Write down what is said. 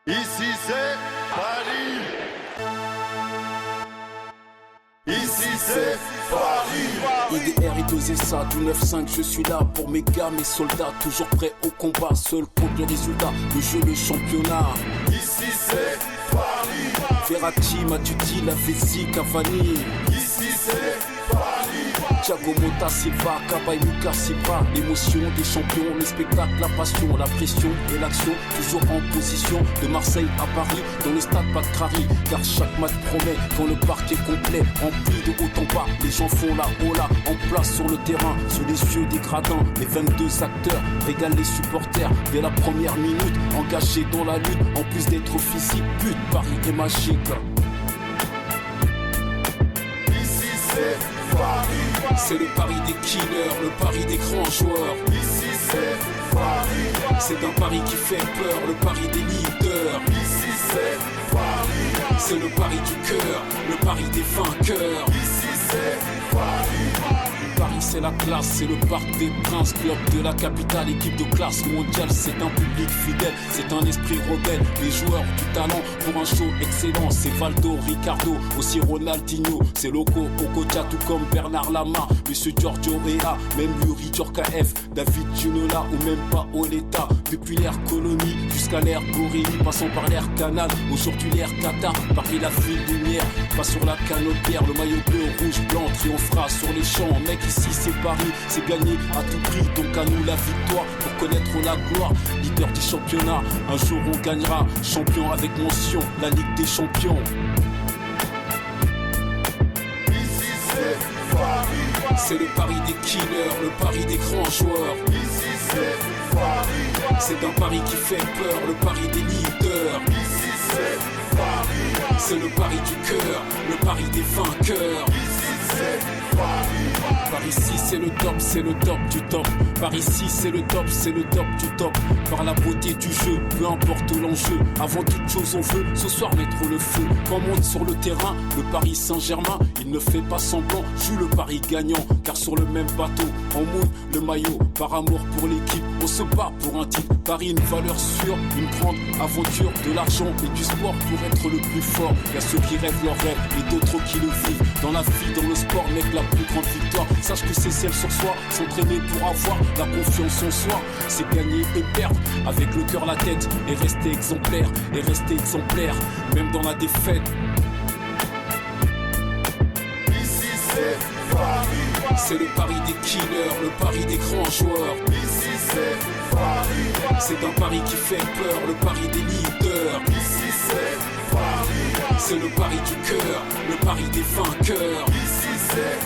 Ici c'est Paris. Ici c'est Paris. IDR et 2SA du 9-5, je suis là pour mes gars, mes soldats, toujours prêts au combat, seul contre le résultat, le jeu, le championnat. Ici c'est Paris. Verratti, Matuidi, Lavezzi, Cavani. Ici c'est Paris. Thiago Motta, Silva, Cabaye, Lucas Silva. L'émotion des champions, le spectacle, la passion, la pression et l'action. Toujours en position, de Marseille à Paris, dans le stade pas de Crary. Car chaque match promet, quand le parc est complet, rempli de haut en bas, les gens font la hola, en place sur le terrain, sous les yeux des gradins. Les 22 acteurs régalent les supporters dès la première minute, engagés dans la lutte. En plus d'être physique, but, Paris est magique. Ici c'est Paris. C'est le pari des killers, le pari des grands joueurs. Ici c'est Paris. C'est un pari qui fait peur, le pari des leaders. Ici c'est Paris. C'est le pari du cœur, le pari des vainqueurs. Ici c'est Paris. Paris c'est la classe, c'est le parc des princes, club de la capitale, équipe de classe mondiale. C'est un public fidèle, c'est un esprit rebelle, des joueurs du talent pour un show excellent. C'est Valdo, Ricardo, aussi Ronaldinho, c'est Loco, Okocha, tout comme Bernard Lama, Monsieur Giorgio Rea, même Yuri Djorkaeff, David Ginola ou même Paoletta. Depuis l'ère colonie jusqu'à l'ère Gorini, passant par l'ère Canal, aujourd'hui l'ère Qatar. Paris la ville lumière, pas sur la canopère, le maillot bleu, rouge, blanc triomphera sur les champs. Mec, ici c'est Paris, c'est gagné à tout prix, donc à nous la victoire pour connaître la gloire. Leader du championnat, un jour on gagnera, champion avec mention, la Ligue des champions. Ici c'est Paris. C'est le pari des killers, le pari des grands joueurs. Ici c'est Paris. C'est un pari qui fait peur, le pari des leaders. Ici c'est Paris. C'est le pari du cœur, le pari des vainqueurs. Ici c'est Paris. Par ici c'est le top du top. Par ici c'est le top du top. Par la beauté du jeu, peu importe l'enjeu. Avant toute chose on veut ce soir mettre le feu. Quand on monte sur le terrain, le Paris Saint-Germain, il ne fait pas semblant, joue le pari gagnant. Car sur le même bateau, on mouille le maillot. Par amour pour l'équipe, on se bat pour un titre. Paris une valeur sûre, une grande aventure. De l'argent et du sport pour être le plus fort. Y'a ceux qui rêvent leur rêve et d'autres qui le vivent. Dans la vie, dans le sport, mec, la plus grande victoire. Sache que c'est celle sur soi, s'entraîner pour avoir la confiance en soi. C'est gagner et perdre, avec le cœur, la tête, et rester exemplaire, même dans la défaite. Ici c'est Paris. C'est le pari des killers, le pari des grands joueurs. Ici c'est Paris. C'est un pari qui fait peur, le pari des leaders. Ici c'est Paris. C'est le pari du cœur, le pari des vainqueurs. Ici c'est